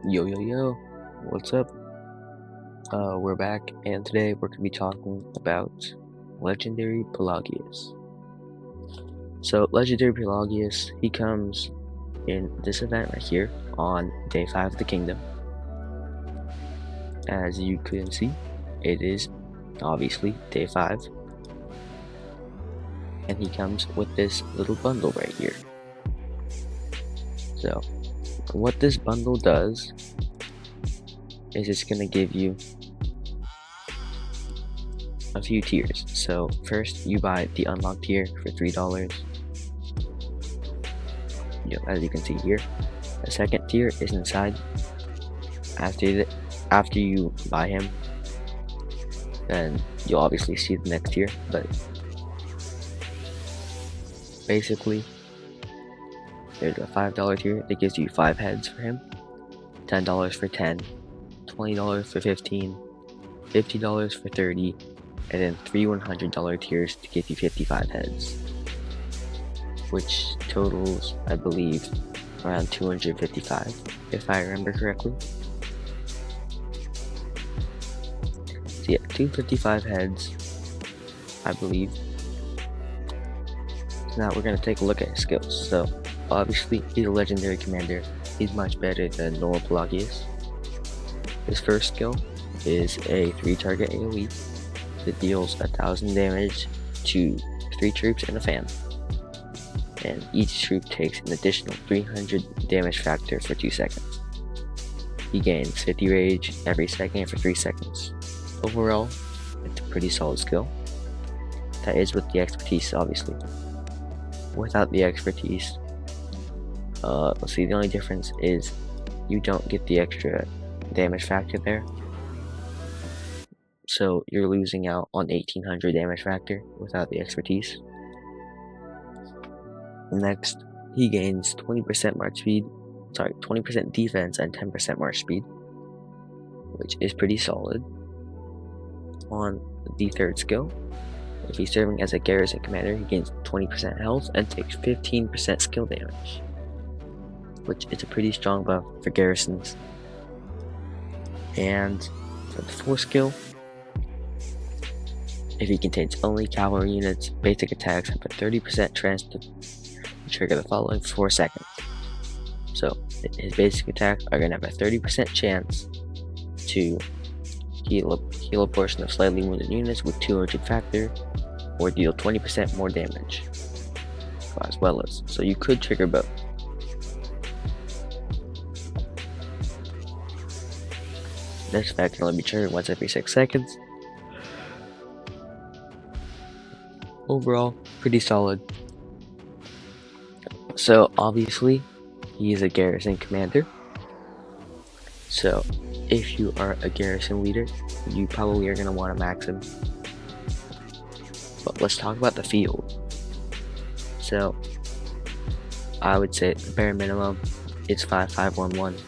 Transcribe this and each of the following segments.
Yo, yo, yo, what's up? We're back, and today we're going to be talking about legendary Pelagius. So, legendary Pelagius, he comes in this event right here on day 5 of the kingdom. As you can see, it is obviously day 5, and he comes with this little bundle right here. So, what this bundle does is it's going to give you a few tiers. So first you buy the unlocked tier for $3. As you can see here, the second tier is inside. After you buy him, then you'll obviously see the next tier, but basically there's a $5 tier that gives you 5 heads for him, $10 for 10, $20 for 15, $50 for 30, and then 3 $100 tiers to give you 55 heads, which totals, I believe, around 255, if I remember correctly. So yeah, 255 heads, I believe. So now we're going to take a look at his skills. So obviously he's a legendary commander. He's much better than normal Pelagius. His first skill is a 3-target AoE that deals 1000 damage to 3 troops and a fan. And each troop takes an additional 300 damage factor for 2 seconds. He gains 50 rage every second for 3 seconds. Overall, it's a pretty solid skill. That is with the expertise, obviously. Without the expertise, let's see, the only difference is you don't get the extra damage factor there. So you're losing out on 1800 damage factor without the expertise. Next, he gains 20% march speed, 20% defense and 10% march speed, which is pretty solid. On the third skill, if he's serving as a garrison commander, he gains 20% health and takes 15% skill damage, which is a pretty strong buff for garrisons. And for the fourth skill, if he contains only cavalry units, basic attacks have a 30% chance to trigger the following for 4 seconds. So his basic attacks are going to have a 30% chance to heal a portion of slightly wounded units with 200 factor, or deal 20% more damage, as well as. So you could trigger both. This effect can only be triggered once every 6 seconds. Overall, pretty solid. So obviously, he is a garrison commander. So if you are a garrison leader, you probably are going to want to max him. But let's talk about the field. So I would say the bare minimum is 5511,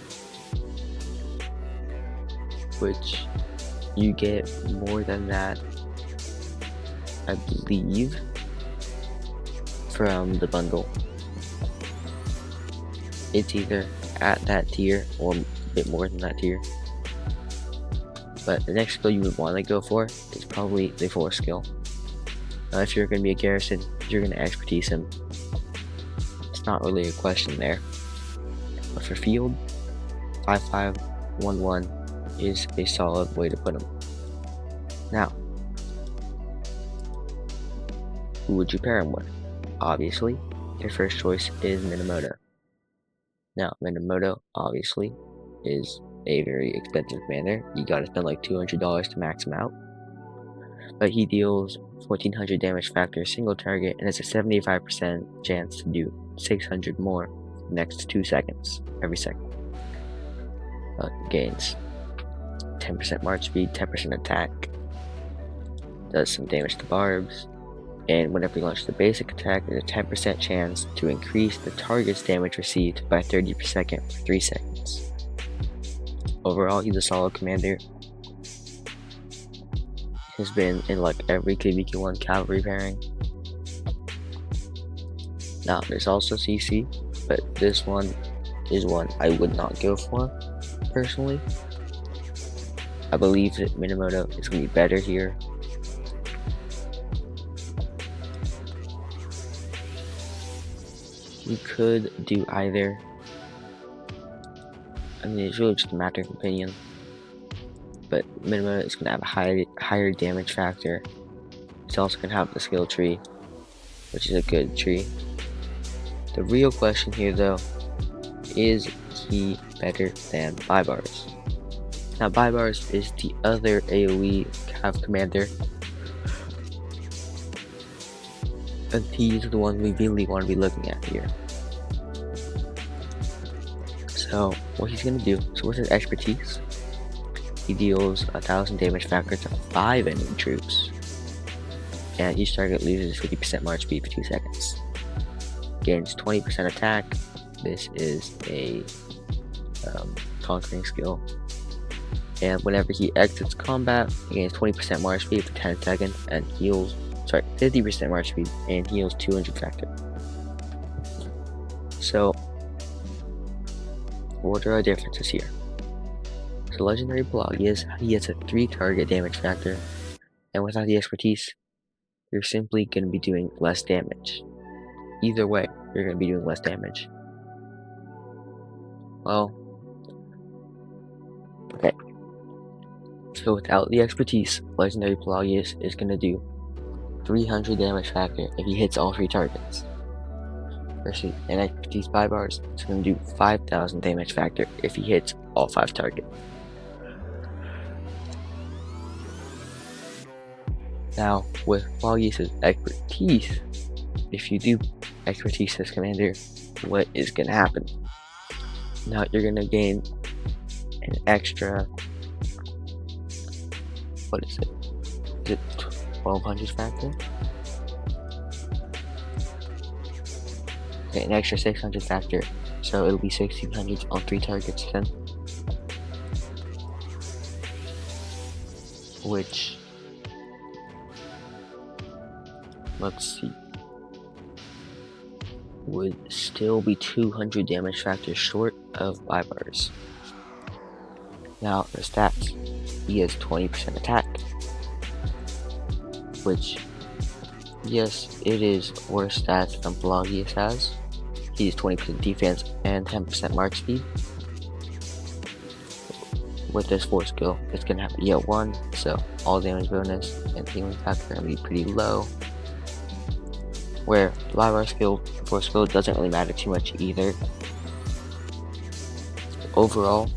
which you get more than that, I believe, from the bundle. It's either at that tier or a bit more than that tier. But the next skill you would want to go for is probably the 4th skill. Now, if you're going to be a garrison, you're going to expertise him. It's not really a question there. But for field, 5511 is a solid way to put him. Now, who would you pair him with? Obviously, your first choice is Minamoto. Now, Minamoto obviously is a very expensive commander. You gotta spend like $200 to max him out. But he deals 1400 damage factor single target and has a 75% chance to do 600 more next 2 seconds every second. Gains 10% march speed, 10% attack, does some damage to barbs, and whenever you launch the basic attack, there's a 10% chance to increase the target's damage received by 30 per second for 3 seconds. Overall, he's a solid commander. Has been in like every KVK1 cavalry pairing. Now, there's also CC, but this one is one I would not go for. personally, I believe that Minamoto is going to be better here. You could do either. I mean, it's really just a matter of opinion. But Minamoto is going to have a higher damage factor. It's also going to have the skill tree, which is a good tree. The real question here, though, is he better than Baibars? Now, Baibars is the other AoE Cav commander, and he's the one we really want to be looking at here. So, what he's going to do, so with his expertise, he deals 1000 damage factor to 5 enemy troops, and each target loses 50% march speed for 2 seconds. Gains 20% attack. This is a conquering skill. And whenever he exits combat, he gains 20% march speed for 10 seconds and heals, 50% march speed and heals 200 factor. So, what are our differences here? So, legendary Pelagius, he has a 3 target damage factor, and without the expertise, you're simply going to be doing less damage. Either way, you're going to be doing less damage. Well, okay. So without the expertise, legendary Pelagius is going to do 300 damage factor if he hits all 3 targets. Versus an expertise Baibars, it's going to do 5000 damage factor if he hits all 5 targets. Now, with Pelagius' expertise, if you do expertise as commander, what is going to happen? Now you're going to gain an extra, what is it? Is it 1200 factor? Okay, an extra 600 factor, so it'll be 1600 on 3 targets then. Which, let's see, would still be 200 damage factor short of Baibars. Now, the stats, he has 20% attack, which, yes, it is worse stats than Pelagius has. He has 20% defense and 10% march speed. With this 4 skill, it's going to have EL1, so all damage bonus and healing factor are going to be pretty low. Where the Baibars skill, 4 skill, doesn't really matter too much either. Overall,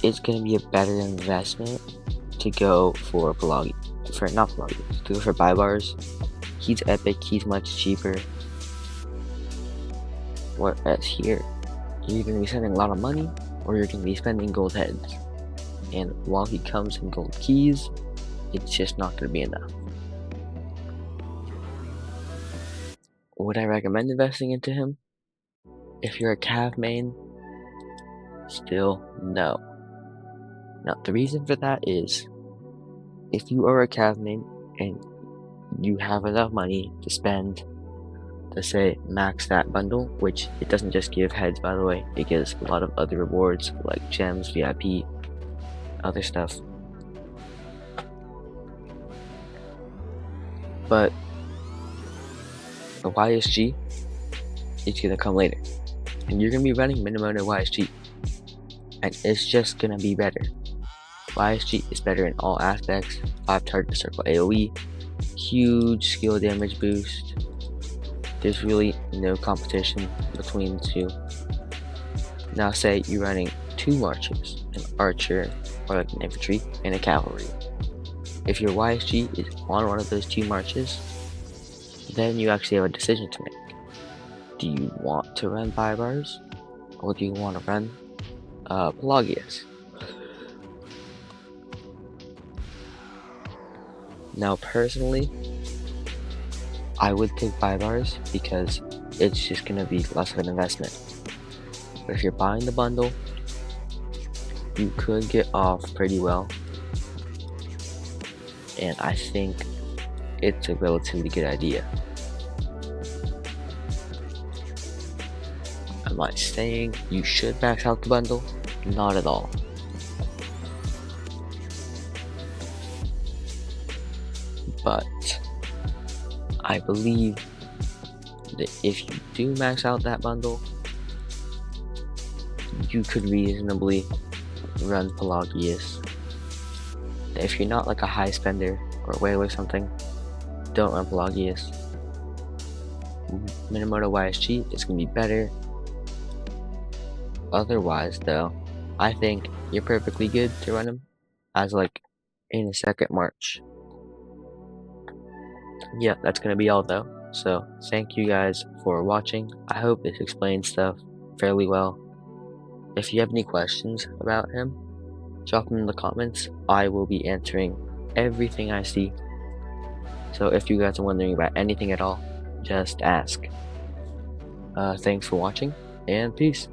it's going to be a better investment to go for Pelagius, to go for Baibars. He's epic, he's much cheaper. Whereas here, you're going to be spending a lot of money, or you're going to be spending gold heads. And while he comes in gold keys, it's just not going to be enough. Would I recommend investing into him? If you're a Cav main, still no. Now, the reason for that is, if you are a Cav main and you have enough money to spend to say max that bundle, which it doesn't just give heads, by the way, it gives a lot of other rewards like gems, VIP, other stuff. But the YSG, it's gonna come later, and you're gonna be running Minamoto YSG, and it's just gonna be better. YSG is better in all aspects: 5 target circle AoE, huge skill damage boost. There's really no competition between the two. Now say you're running 2 marchers, an archer, or like an infantry, and a cavalry. If your YSG is on one of those 2 marches, then you actually have a decision to make. Do you want to run Baibars, or do you want to run Pelagius? Now personally, I would pick Baibars because it's just going to be less of an investment. But if you're buying the bundle, you could get off pretty well, and I think it's a relatively good idea. Am I saying you should max out the bundle? Not at all. But I believe that if you do max out that bundle, you could reasonably run Pelagius. If you're not like a high spender or whale or something, don't run Pelagius. Minamoto YSG is going to be better. Otherwise though, I think you're perfectly good to run him as like in a second march. Yeah, that's going to be all though. So thank you guys for watching. I hope this explains stuff fairly well. If you have any questions about him, drop them in the comments. I will be answering everything I see. So if you guys are wondering about anything at all, just ask. Thanks for watching, and peace.